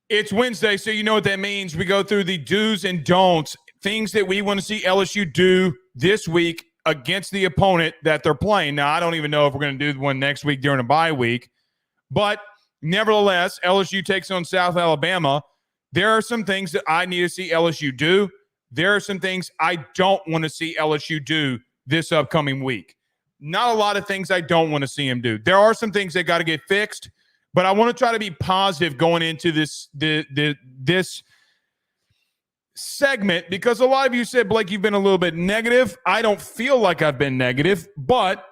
It's Wednesday, so you know what that means. We go through the do's and don'ts, things that we want to see LSU do this week against the opponent that they're playing. Now, I don't even know if we're going to do one next week during a bye week, but nevertheless, LSU takes on South Alabama. There are some things that I need to see LSU do. There are some things I don't want to see LSU do this upcoming week. Not a lot of things I don't want to see them do. There are some things that got to get fixed. But I want to try to be positive going into this segment because a lot of you said, Blake, you've been a little bit negative. I don't feel like I've been negative, but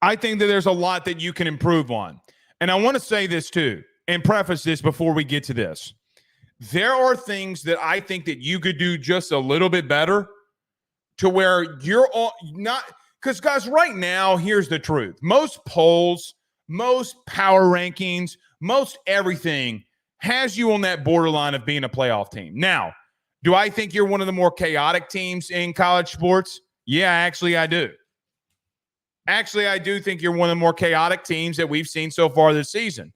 I think that there's a lot that you can improve on. And I want to say this too and preface this before we get to this. There are things that I think that you could do just a little bit better to where you're not – because, guys, right now, here's the truth. Most polls, most power rankings, most everything has you on that borderline of being a playoff team. Now, do I think you're one of the more chaotic teams in college sports? Yeah, actually, I do. Actually, I do think you're one of the more chaotic teams that we've seen so far this season.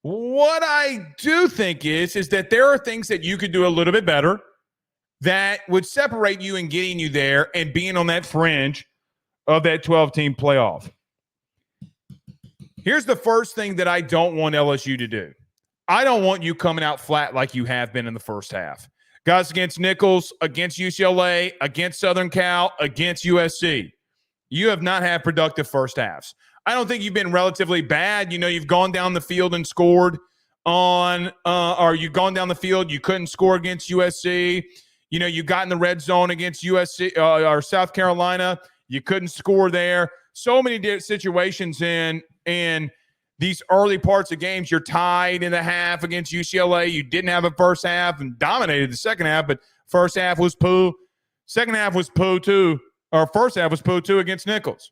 What I do think is that there are things that you could do a little bit better that would separate you and getting you there and being on that fringe of that 12-team playoff. Here's the first thing that I don't want LSU to do. I don't want you coming out flat like you have been in the first half. Guys, against Nichols, against UCLA, against Southern Cal, against USC. You have not had productive first halves. I don't think you've been relatively bad. You know, you've gone down the field and scored on or you've gone down the field, you couldn't score against USC. You know, you got in the red zone against USC or South Carolina. You couldn't score there. So many situations in these early parts of games. You're tied in the half against UCLA. You didn't have a first half and dominated the second half, but first half was poo. Second half was poo too, or first half was poo too against Nichols.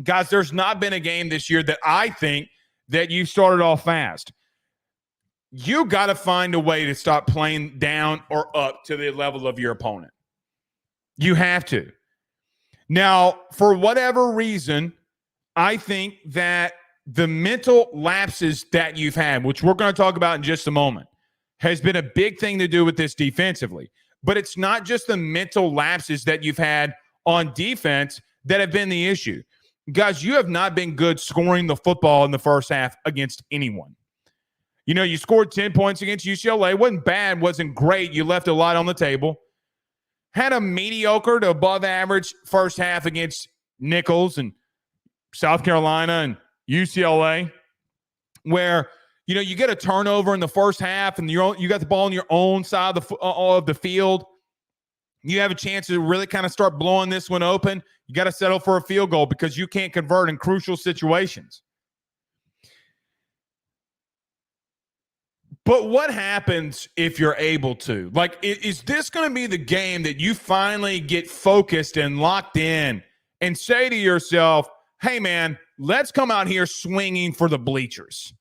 Guys, there's not been a game this year that I think that you started off fast. You got to find a way to stop playing down or up to the level of your opponent. You have to. Now, for whatever reason, I think that the mental lapses that you've had, which we're going to talk about in just a moment, has been a big thing to do with this defensively. But it's not just the mental lapses that you've had on defense that have been the issue. Guys, you have not been good scoring the football in the first half against anyone. You know, you scored 10 points against UCLA. Wasn't bad, wasn't great. You left a lot on the table. Had a mediocre to above average first half against Nichols and South Carolina and UCLA, where, you know, you get a turnover in the first half and you got the ball on your own side of the field. You have a chance to really kind of start blowing this one open. You got to settle for a field goal because you can't convert in crucial situations. But what happens if you're able to? Like, is this going to be the game that you finally get focused and locked in and say to yourself, hey, man, let's come out here swinging for the bleachers?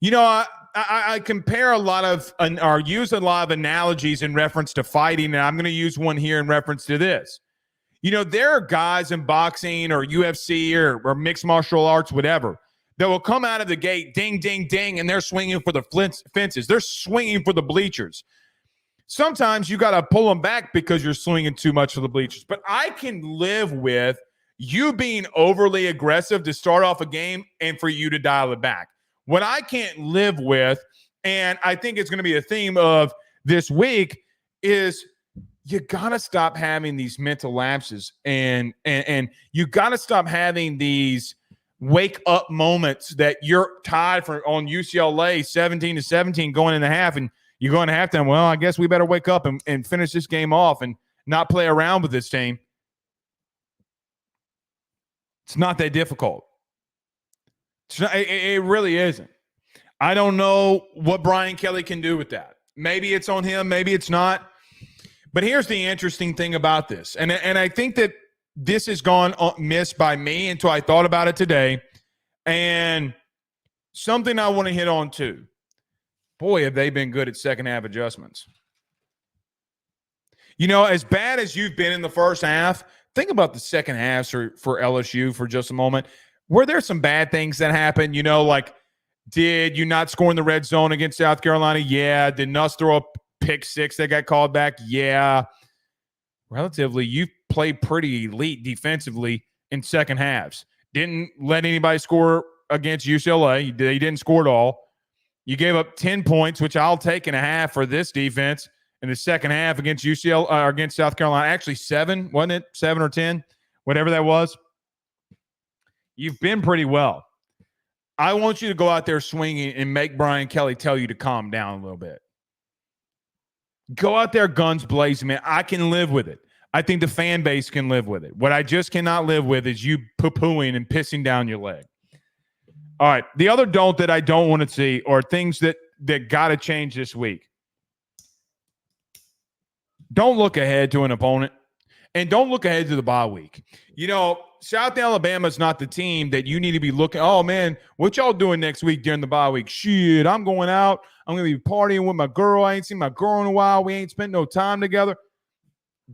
You know, I compare a lot of or use a lot of analogies in reference to fighting, and I'm going to use one here in reference to this. You know, there are guys in boxing or UFC or mixed martial arts, whatever, that will come out of the gate, ding, ding, ding, and they're swinging for the fences. They're swinging for the bleachers. Sometimes you got to pull them back because you're swinging too much for the bleachers. But I can live with you being overly aggressive to start off a game and for you to dial it back. What I can't live with, and I think it's going to be a theme of this week, is you got to stop having these mental lapses and you got to stop having these wake up moments that you're tied on UCLA 17-17 going in the half, and you're going to halftime. Well, I guess we better wake up and finish this game off and not play around with this team. It's not that difficult. It really isn't. I don't know what Brian Kelly can do with that. Maybe it's on him, maybe it's not. But here's the interesting thing about this, and I think that this has gone missed by me until I thought about it today, and something I want to hit on too. Boy, have they been good at second half adjustments. You know, as bad as you've been in the first half, think about the second half for LSU for just a moment. were there some bad things that happened? Like, did you not score in the red zone against South Carolina? Yeah. Did Nuss throw a pick six that got called back? Yeah. Relatively, you played pretty elite defensively in second halves. Didn't let anybody score against UCLA. They didn't score at all. You gave up 10 points, which I'll take in a half for this defense in the second half against UCLA, against South Carolina. Actually, 7, wasn't it? 7 or 10, whatever that was. You've been pretty well. I want you to go out there swinging and make Brian Kelly tell you to calm down a little bit. Go out there guns blazing, man. I can live with it. I think the fan base can live with it. What I just cannot live with is you poo-pooing and pissing down your leg. All right. The other that I don't want to see are things that got to change this week. Don't look ahead to an opponent, and don't look ahead to the bye week. South Alabama is not the team that you need to be looking, oh, man, what y'all doing next week during the bye week? Shit, I'm going out. I'm going to be partying with my girl. I ain't seen my girl in a while. We ain't spent no time together.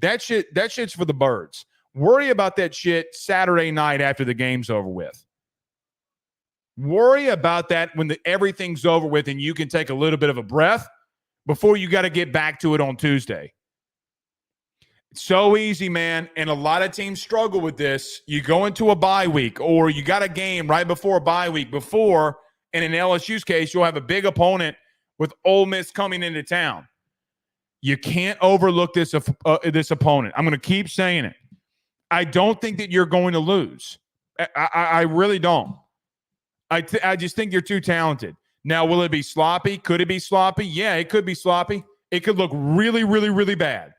That shit's for the birds. Worry about that shit Saturday night after the game's over with. Worry about that when everything's over with and you can take a little bit of a breath before you got to get back to it on Tuesday. It's so easy, man, and a lot of teams struggle with this. You go into a bye week or you got a game right before a bye week before, and in LSU's case, you'll have a big opponent with Ole Miss coming into town. You can't overlook this opponent. I'm going to keep saying it. I don't think that you're going to lose. I really don't. I just think you're too talented. Now, will it be sloppy? Could it be sloppy? Yeah, it could be sloppy. It could look really, really, really bad.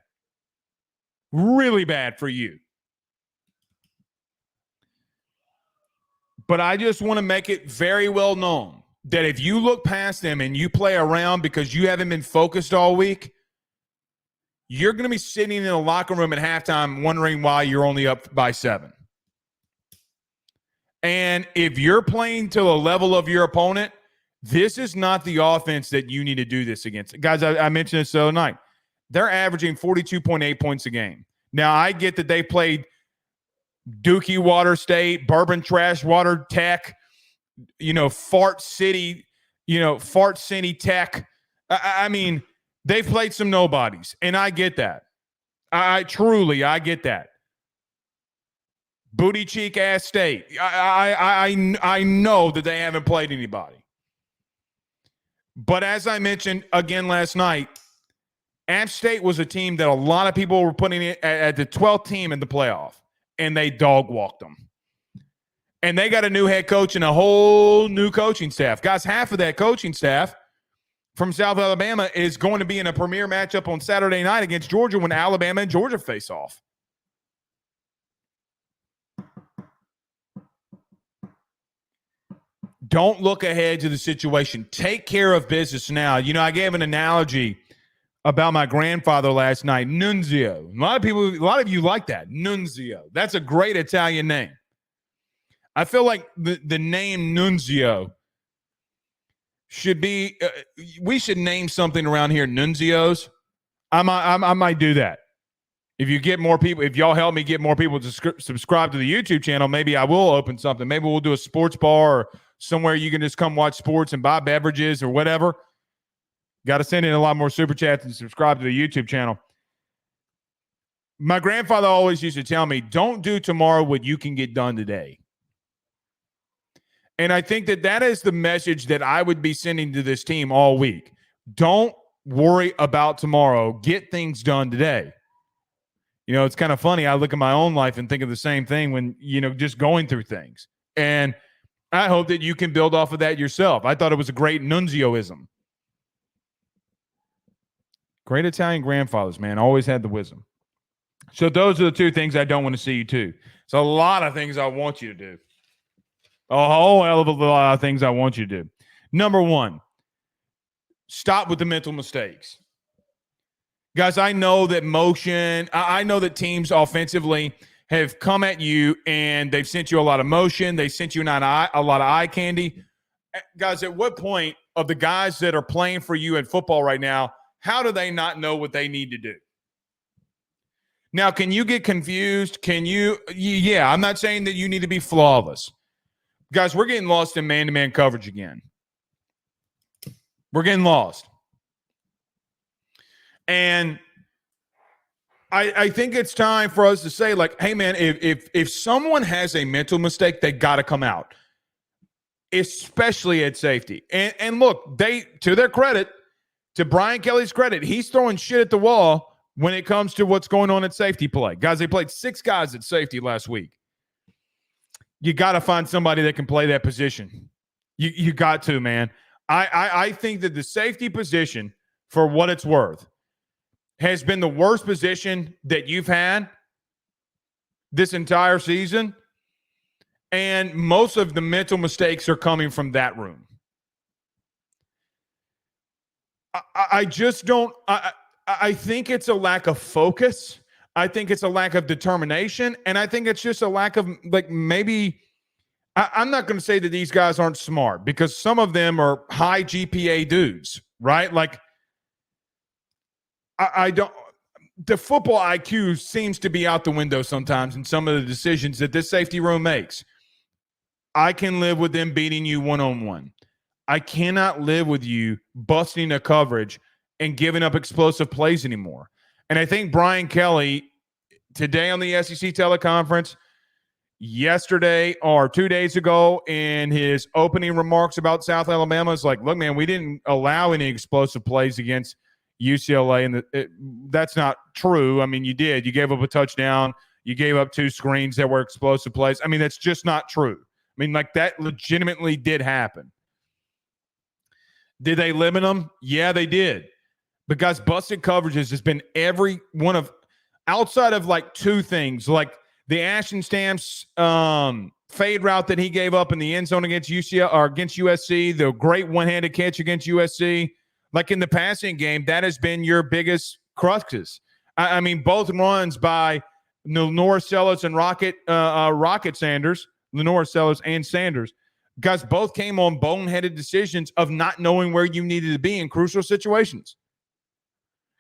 Really bad for you. But I just want to make it very well known that if you look past them and you play around because you haven't been focused all week, you're going to be sitting in a locker room at halftime wondering why you're only up by 7. And if you're playing to the level of your opponent, this is not the offense that you need to do this against. Guys, I mentioned this the other night. They're averaging 42.8 points a game. Now, I get that they played Dookie Water State, Bourbon Trash Water Tech, Fart City Tech. I mean, they've played some nobodies, and I get that. I get that. Booty cheek ass state. I know that they haven't played anybody. But as I mentioned again last night, App State was a team that a lot of people were putting it at the 12th team in the playoff, and they dog walked them. And they got a new head coach and a whole new coaching staff. Guys, half of that coaching staff from South Alabama is going to be in a premier matchup on Saturday night against Georgia when Alabama and Georgia face off. Don't look ahead to the situation. Take care of business now. I gave an analogy about my grandfather last night, Nunzio. A lot of you like that, Nunzio. That's a great Italian name. I feel like the name Nunzio should be, we should name something around here Nunzios. I might do that. If you get more people, if y'all help me get more people to subscribe to the YouTube channel, maybe I will open something. Maybe we'll do a sports bar or somewhere you can just come watch sports and buy beverages or whatever. Got to send in a lot more super chats and subscribe to the YouTube channel. My grandfather always used to tell me, don't do tomorrow what you can get done today. And I think that is the message that I would be sending to this team all week. Don't worry about tomorrow. Get things done today. It's kind of funny. I look at my own life and think of the same thing when, just going through things. And I hope that you can build off of that yourself. I thought it was a great Nunzioism. Great Italian grandfathers, man. Always had the wisdom. So those are the two things I don't want to see you do. It's a lot of things I want you to do. A whole hell of a lot of things I want you to do. Number 1, stop with the mental mistakes. Guys, I know that I know that teams offensively have come at you and they've sent you a lot of motion. They sent you a lot of eye candy. Guys, at what point of the guys that are playing for you in football right now, how do they not know what they need to do? Now, can you get confused? Yeah, I'm not saying that you need to be flawless. Guys, we're getting lost in man-to-man coverage again. We're getting lost. And I think it's time for us to say, like, hey, man, if someone has a mental mistake, they got to come out, especially at safety. And look, to their credit, to Brian Kelly's credit, he's throwing shit at the wall when it comes to what's going on at safety play. Guys, they played 6 guys at safety last week. You got to find somebody that can play that position. You got to, man. I think that the safety position, for what it's worth, has been the worst position that you've had this entire season. And most of the mental mistakes are coming from that room. I just don't – I think it's a lack of focus. I think it's a lack of determination. And I think it's just a lack of, like, maybe – I'm not going to say that these guys aren't smart, because some of them are high GPA dudes, right? Like, I don't – the football IQ seems to be out the window sometimes in some of the decisions that this safety room makes. I can live with them beating you one-on-one. I cannot live with you busting a coverage and giving up explosive plays anymore. And I think Brian Kelly, today on the SEC teleconference, yesterday or 2 days ago in his opening remarks about South Alabama, is like, look, man, we didn't allow any explosive plays against UCLA, and that's not true. I mean, you did. You gave up a touchdown. You gave up 2 screens that were explosive plays. I mean, that's just not true. I mean, like, that legitimately did happen. Did they limit them? Yeah, they did. But, guys, busted coverages has been every one of, outside of like 2 things, like the Ashton Stamps fade route that he gave up in the end zone against UCLA or against USC, the great one-handed catch against USC. Like, in the passing game, that has been your biggest cruxes. I mean, both runs by Lenore Sellers and Rocket Sanders, Lenore Sellers and Sanders, guys, both came on boneheaded decisions of not knowing where you needed to be in crucial situations.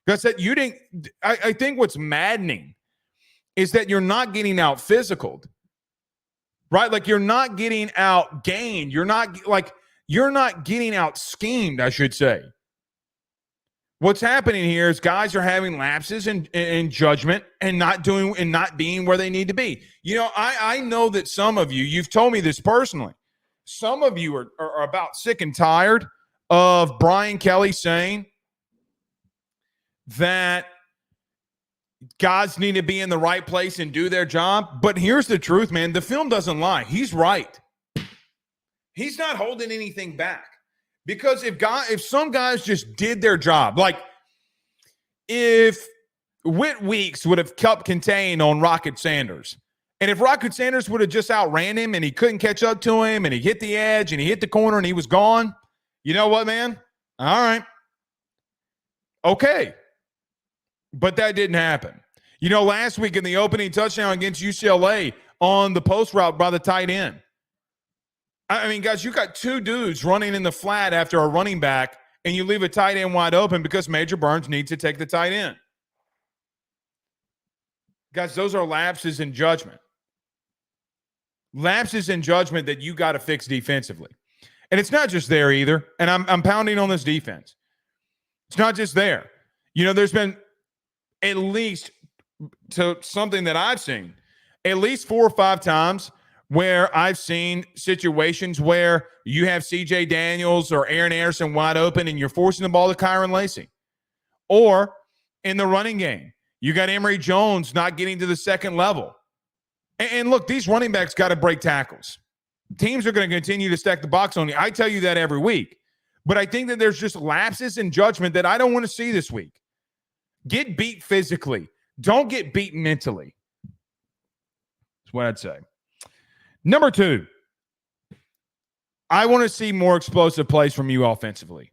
Guys, that you didn't. I think what's maddening is that you're not getting out physicaled, right? Like, you're not getting out gained. You're not getting out schemed, I should say. What's happening here is guys are having lapses in judgment and not being where they need to be. You know, I know that some of you've told me this personally. Some of you are about sick and tired of Brian Kelly saying that guys need to be in the right place and do their job. But here's the truth, man. The film doesn't lie. He's right. He's not holding anything back. Because if some guys just did their job, like if Whit Weeks would have kept contained on Rocket Sanders, and if Rocket Sanders would have just outran him and he couldn't catch up to him and he hit the edge and he hit the corner and he was gone, you know what, man? All right. Okay. But that didn't happen. You know, last week in the opening touchdown against UCLA on the post route by the tight end, I mean, guys, you got 2 dudes running in the flat after a running back, and you leave a tight end wide open because Major Burns needs to take the tight end. Guys, those are lapses in judgment. Lapses in judgment that you got to fix defensively. And it's not just there either, and I'm pounding on this defense. It's not just there. You know, there's been at least, to something that I've seen, at least 4 or 5 times where I've seen situations where you have C.J. Daniels or Aaron Anderson wide open and you're forcing the ball to Kyron Lacey. Or in the running game, you got Emory Jones not getting to the second level. And look, these running backs got to break tackles. Teams are going to continue to stack the box on you. I tell you that every week. But I think that there's just lapses in judgment that I don't want to see this week. Get beat physically. Don't get beat mentally. That's what I'd say. Number 2, I want to see more explosive plays from you offensively,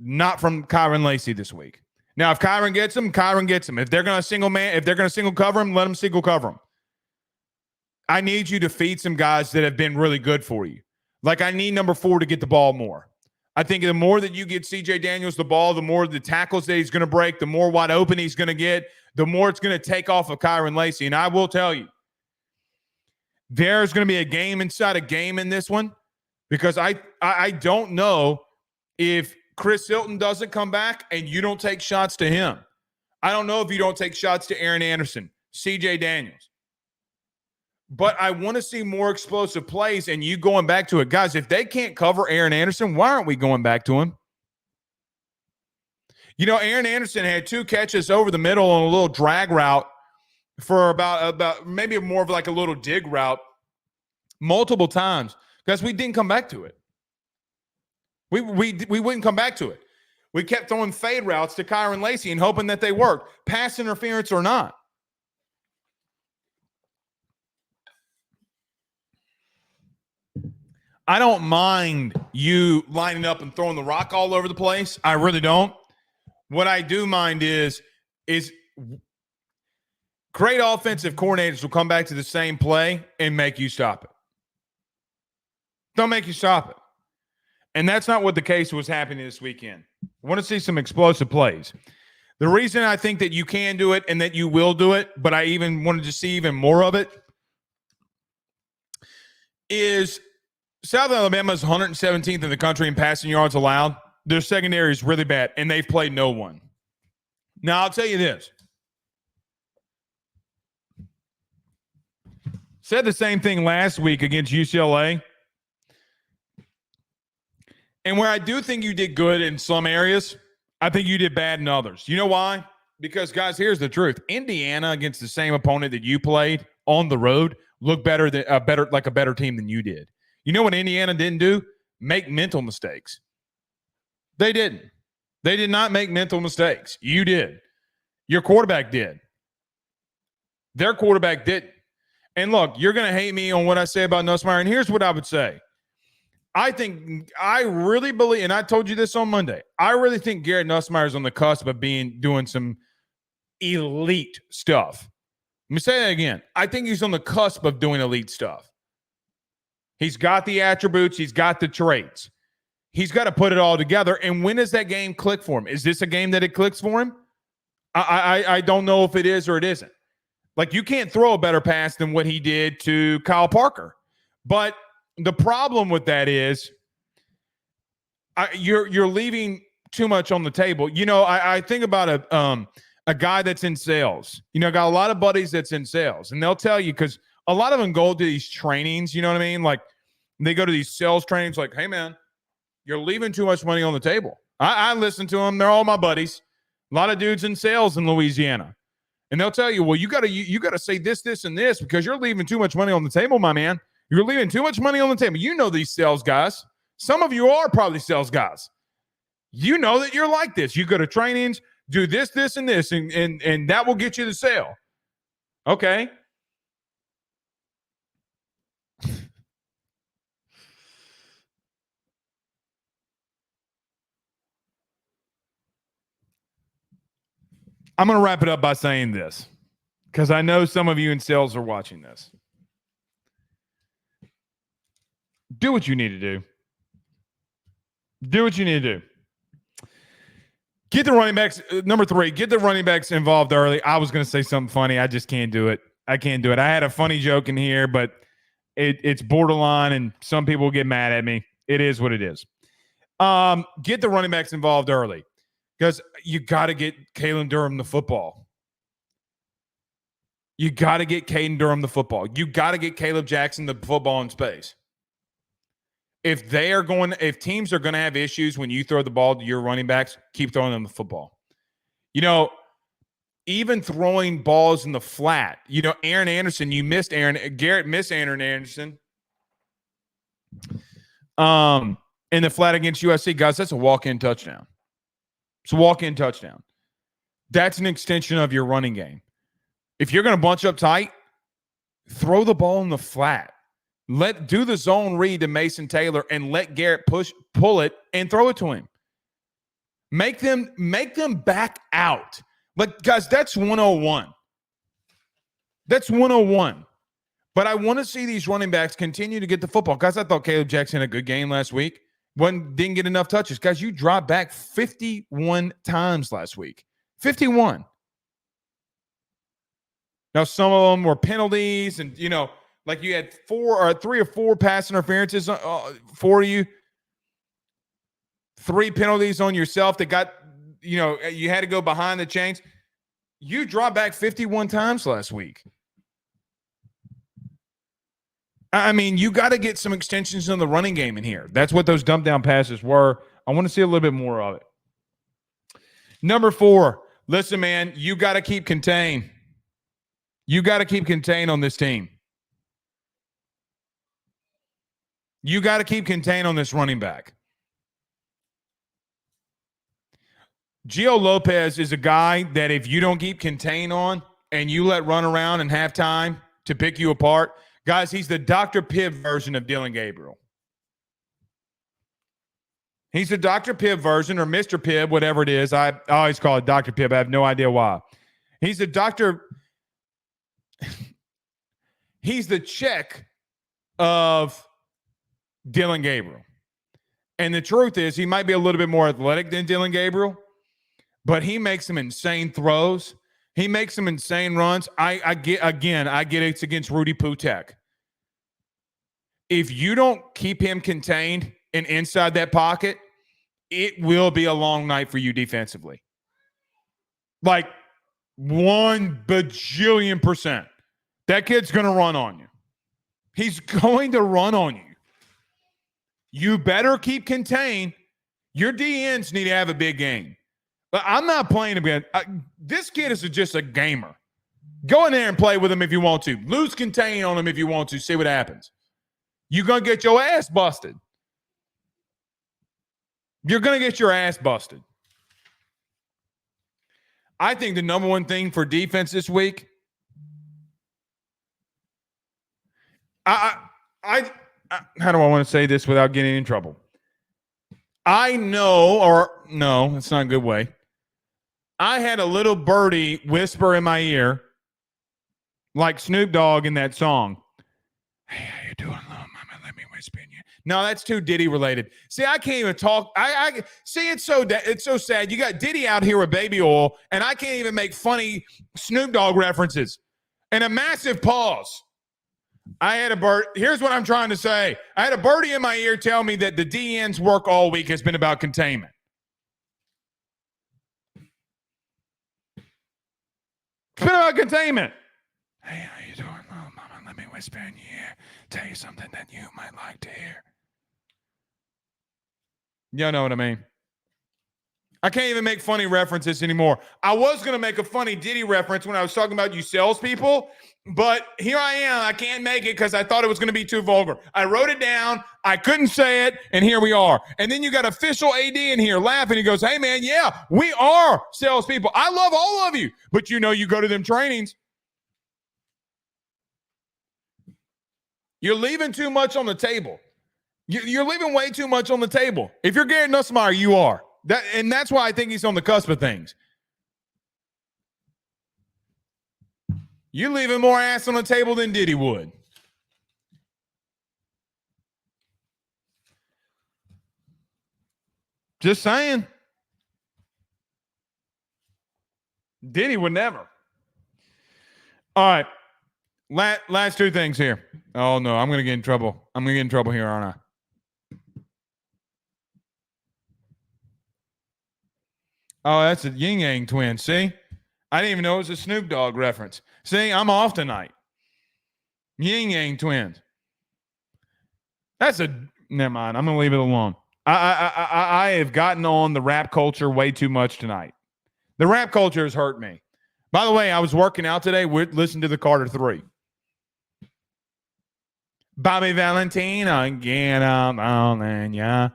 not from Kyron Lacey this week. Now, if Kyron gets them, Kyron gets them. If they're going to single cover him, let them single cover him. I need you to feed some guys that have been really good for you. Like, I need number 4 to get the ball more. I think the more that you get C.J. Daniels the ball, the more the tackles that he's going to break, the more wide open he's going to get, the more it's going to take off of Kyron Lacey. And I will tell you, There's going to be a game inside a game in this one because I don't know if Chris Hilton doesn't come back and you don't take shots to him. I don't know if you don't take shots to Aaron Anderson, CJ Daniels. But I want to see more explosive plays and you going back to it. Guys, if they can't cover Aaron Anderson, why aren't we going back to him? You know, Aaron Anderson had 2 catches over the middle on a little drag route for about maybe more of like a little dig route multiple times because we didn't come back to it. We wouldn't come back to it. We kept throwing fade routes to Kyron Lacey and hoping that they worked, pass interference or not. I don't mind you lining up and throwing the rock all over the place. I really don't. What I do mind is great offensive coordinators will come back to the same play and make you stop it. Don't make you stop it. And that's not what the case was happening this weekend. I want to see some explosive plays. The reason I think that you can do it and that you will do it, but I even wanted to see even more of it, is South Alabama's 117th in the country in passing yards allowed. Their secondary is really bad, and they've played no one. Now, I'll tell you this. Said the same thing last week against UCLA. And where I do think you did good in some areas, I think you did bad in others. You know why? Because, guys, here's the truth. Indiana against the same opponent that you played on the road looked better than a better team than you did. You know what Indiana didn't do? Make mental mistakes. They didn't. They did not make mental mistakes. You did. Your quarterback did. Their quarterback didn't. And look, you're going to hate me on what I say about Nussmeier, and here's what I would say. I really believe, and I told you this on Monday, I really think Garrett Nussmeier is on the cusp of doing some elite stuff. Let me say that again. I think he's on the cusp of doing elite stuff. He's got the attributes. He's got the traits. He's got to put it all together. And when does that game click for him? Is this a game that it clicks for him? I don't know if it is or it isn't. Like, you can't throw a better pass than what he did to Kyle Parker. But the problem with that is you're leaving too much on the table. You know, I think about a guy that's in sales. You know, I got a lot of buddies that's in sales, and they'll tell you, because a lot of them go to these trainings, you know what I mean? Like, they go to these sales trainings like, hey, man, you're leaving too much money on the table. I listen to them. They're all my buddies. A lot of dudes in sales in Louisiana. And they'll tell you, well, you gotta say this, this, and this because you're leaving too much money on the table, my man. You're leaving too much money on the table. You know these sales guys. Some of you are probably sales guys. You know that you're like this. You go to trainings, do this, this, and this, and that will get you the sale. Okay. I'm going to wrap it up by saying this, because I know some of you in sales are watching this. Do what you need to do. Do what you need to do. Get the running backs. Number 3, get the running backs involved early. I was going to say something funny. I just can't do it. I can't do it. I had a funny joke in here, but it's borderline, and some people get mad at me. It is what it is. Get the running backs involved early, because you got to get Kalen Durham the football. You got to get Caden Durham the football. You got to get Caleb Jackson the football in space. If teams are going to have issues when you throw the ball to your running backs, keep throwing them the football. You know, even throwing balls in the flat. You know, Aaron Anderson, Garrett missed Aaron Anderson. In the flat against USC, guys, that's a walk-in touchdown. It's a walk-in touchdown. That's an extension of your running game. If you're going to bunch up tight, throw the ball in the flat. Do the zone read to Mason Taylor and let Garrett pull it and throw it to him. Make them back out. Like, guys, that's 101. That's 101. But I want to see these running backs continue to get the football. Guys, I thought Caleb Jackson had a good game last week. Didn't get enough touches. Guys, you dropped back 51 times last week. 51. Now, some of them were penalties, and, you know, Like you had 3 or 4 pass interferences for you. 3 penalties on yourself that got, you had to go behind the chains. You dropped back 51 times last week. I mean, you got to get some extensions in the running game in here. That's what those dump down passes were. I want to see a little bit more of it. Number 4, listen, man, you got to keep contained. You got to keep contained on this team. You got to keep contained on this running back. Gio Lopez is a guy that if you don't keep contained on and you let run around and have time to pick you apart, guys, he's the Dr. Pibb version of Dylan Gabriel. He's the Dr. Pibb version, or Mr. Pibb, whatever it is. I always call it Dr. Pibb. I have no idea why. He's the Dr. He's the check of Dylan Gabriel. And the truth is, he might be a little bit more athletic than Dylan Gabriel, but he makes some insane throws. He makes some insane runs. I get it's against Rudy Putek. If you don't keep him contained and inside that pocket, it will be a long night for you defensively. Like 1 bajillion %. That kid's going to run on you. He's going to run on you. You better keep contained. Your DNs need to have a big game. But I'm not playing him. This kid is just a gamer. Go in there and play with him if you want to. Lose contain on him if you want to. See what happens. You're going to get your ass busted. You're going to get your ass busted. I think the number one thing for defense this week, how do I want to say this without getting in trouble? I know, or no, that's not a good way. I had a little birdie whisper in my ear, like Snoop Dogg in that song. Hey, how you doing, little mama? Let me whisper in you. No, that's too Diddy related. See, I can't even talk. I see. It's so sad. You got Diddy out here with baby oil, and I can't even make funny Snoop Dogg references. And a massive pause. I had a bird. Here's what I'm trying to say. I had a birdie in my ear tell me that the DN's work all week has been about containment. It's been about containment. Hey, how you doing, little mama? Let me whisper in your ear. Tell you something that you might like to hear. You know what I mean? I can't even make funny references anymore. I was going to make a funny Diddy reference when I was talking about you salespeople, but here I am. I can't make it because I thought it was going to be too vulgar. I wrote it down. I couldn't say it, and here we are. And then you got official AD in here laughing. He goes, hey, man, yeah, we are salespeople. I love all of you. But, you go to them trainings. You're leaving too much on the table. You're leaving way too much on the table. If you're Garrett Nussmeier, you are. And that's why I think he's on the cusp of things. You're leaving more ass on the table than Diddy would. Just saying. Diddy would never. All right. Last 2 things here. Oh, no. I'm going to get in trouble. I'm going to get in trouble here, aren't I? Oh, that's a Yin Yang twin. See? I didn't even know it was a Snoop Dogg reference. See, I'm off tonight. Yin Yang twins. Never mind. I'm going to leave it alone. I have gotten on the rap culture way too much tonight. The rap culture has hurt me. By the way, I was working out today. Listen to the Carter 3. Bobby Valentino, get up on ya.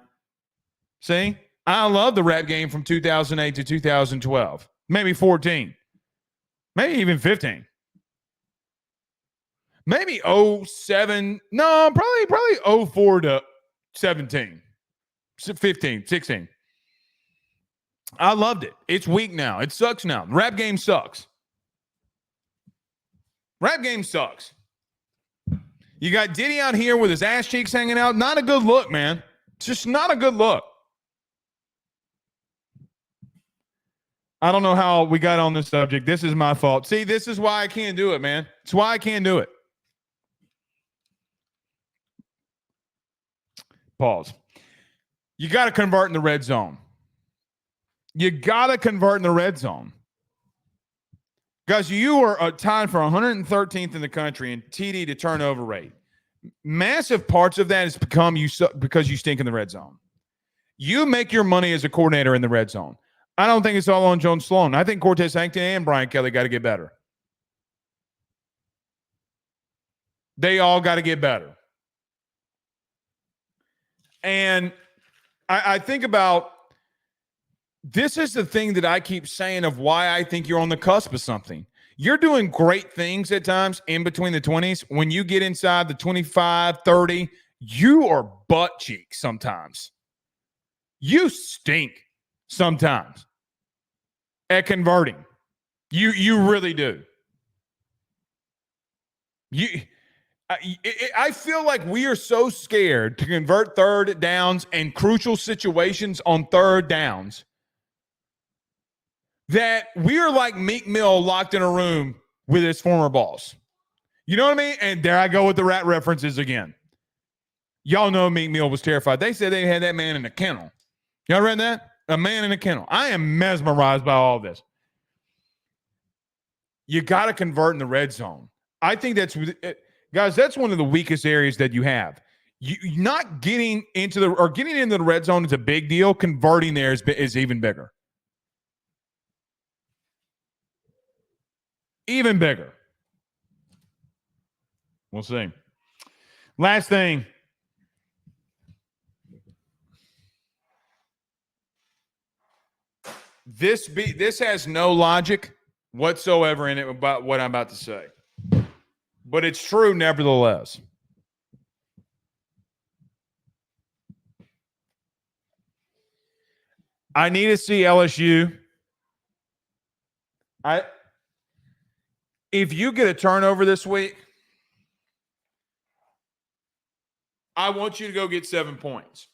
See? I love the rap game from 2008 to 2012. Maybe 14. Maybe even 15. Maybe 07. No, probably 04 to 17. 15, 16. I loved it. It's weak now. It sucks now. The rap game sucks. Rap game sucks. You got Diddy out here with his ass cheeks hanging out. Not a good look, man. It's just not a good look. I don't know how we got on this subject. This is my fault. See, this is why I can't do it, man. It's why I can't do it. Pause. You got to convert in the red zone. You got to convert in the red zone. Guys, you are tied for 113th in the country in TD to turnover rate. Massive parts of that is because you stink in the red zone. You make your money as a coordinator in the red zone. I don't think it's all on Joan Sloan. I think Cortez Hankton and Brian Kelly got to get better. They all got to get better. And I think about this is the thing that I keep saying of why I think you're on the cusp of something. You're doing great things at times in between the 20s. When you get inside the 25, 30, you are butt cheek sometimes. You stink sometimes at converting. You really do. I feel like we are so scared to convert third downs and crucial situations on third downs that we are like Meek Mill locked in a room with his former boss. You know what I mean? And there I go with the rat references again. Y'all know Meek Mill was terrified. They said they had that man in a kennel. Y'all read that? A man in a kennel. I am mesmerized by all this. You got to convert in the red zone. I think that's, guys, that's one of the weakest areas that you have. You not getting into the red zone is a big deal. Converting there is even bigger. Even bigger. We'll see. Last thing. This has no logic whatsoever in it about what I'm about to say. But it's true nevertheless. I need to see LSU. If you get a turnover this week, I want you to go get 7 points.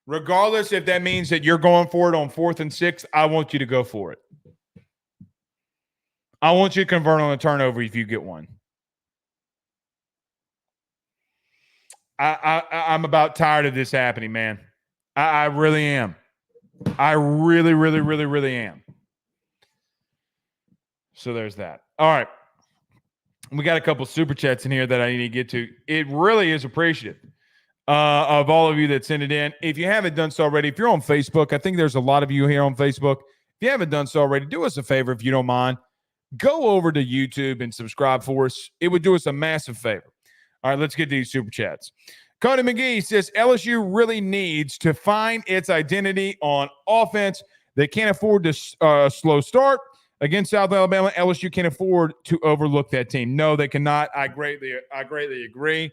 Regardless if that means that you're going for it on 4th and 6th, I want you to go for it. I want you to convert on a turnover if you get one. I'm about tired of this happening, man. I really am. I really, really, really, really am. So there's that. All right. We got a couple super chats in here that I need to get to. It really is appreciative of all of you that sent it in. If you haven't done so already, if you're on Facebook, I think there's a lot of you here on Facebook. If you haven't done so already, do us a favor if you don't mind. Go over to YouTube and subscribe for us. It would do us a massive favor. All right, let's get these super chats. Cody McGee says LSU really needs to find its identity on offense. They can't afford to slow start against South Alabama. LSU can't afford to overlook that team. No, they cannot. I greatly agree.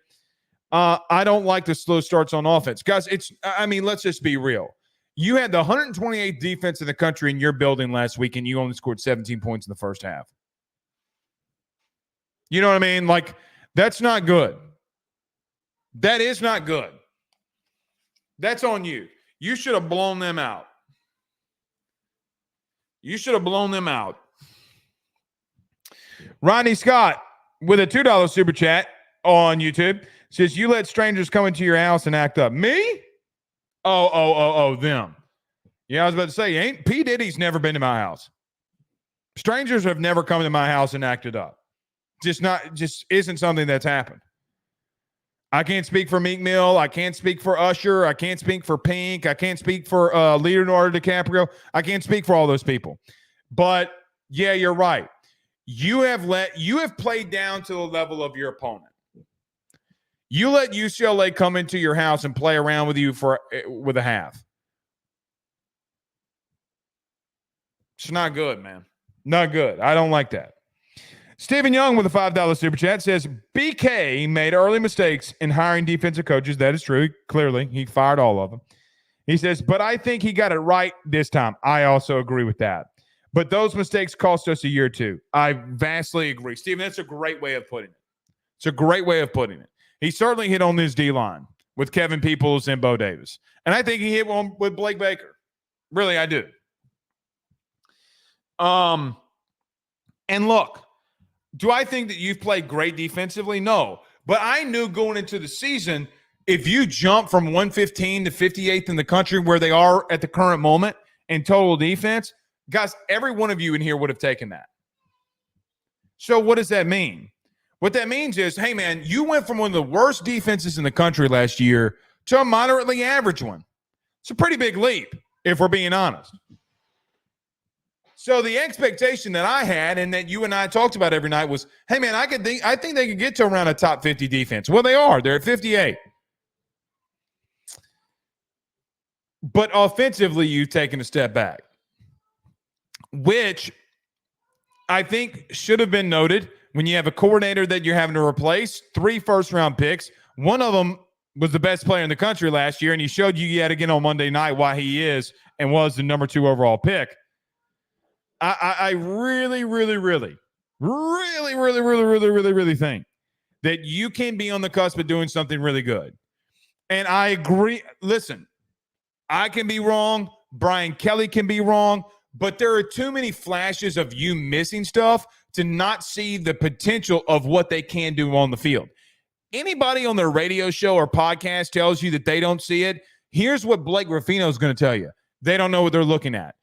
I don't like the slow starts on offense. Guys, let's just be real. You had the 128th defense in the country in your building last week, and you only scored 17 points in the first half. You know what I mean? Like, that's not good. That is not good. That's on you. You should have blown them out. Rodney Scott with a $2 super chat on YouTube says, you let strangers come into your house and act up. Me? Oh, them. Yeah, I was about to say, P. Diddy's never been to my house. Strangers have never come to my house and acted up. Just isn't something that's happened. I can't speak for Meek Mill. I can't speak for Usher. I can't speak for Pink. I can't speak for Leonardo DiCaprio. I can't speak for all those people. But yeah, you're right. You have played down to the level of your opponent. You let UCLA come into your house and play around with you with a half. It's not good, man. Not good. I don't like that. Stephen Young with a $5 super chat says, BK made early mistakes in hiring defensive coaches. That is true. Clearly, he fired all of them. He says, but I think he got it right this time. I also agree with that. But those mistakes cost us a year or two. I vastly agree. Stephen, that's a great way of putting it. He certainly hit on this D-line with Kevin Peoples and Bo Davis. And I think he hit one with Blake Baker. Really, I do. And look, do I think that you've played great defensively? No. But I knew going into the season, if you jump from 115 to 58th in the country where they are at the current moment in total defense, guys, every one of you in here would have taken that. So what does that mean? What that means is, hey, man, you went from one of the worst defenses in the country last year to a moderately average one. It's a pretty big leap, if we're being honest. So the expectation that I had and that you and I talked about every night was, hey, man, I think they could get to around a top 50 defense. Well, they are. They're at 58. But offensively, you've taken a step back, which I think should have been noted when you have a coordinator that you're having to replace, 3 first-round picks. One of them was the best player in the country last year, and he showed you yet again on Monday night why he is and was the number 2 overall pick. I really think that you can be on the cusp of doing something really good. And I agree. Listen, I can be wrong. Brian Kelly can be wrong. But there are too many flashes of you missing stuff to not see the potential of what they can do on the field. Anybody on their radio show or podcast tells you that they don't see it, here's what Blake Ruffino is going to tell you. They don't know what they're looking at.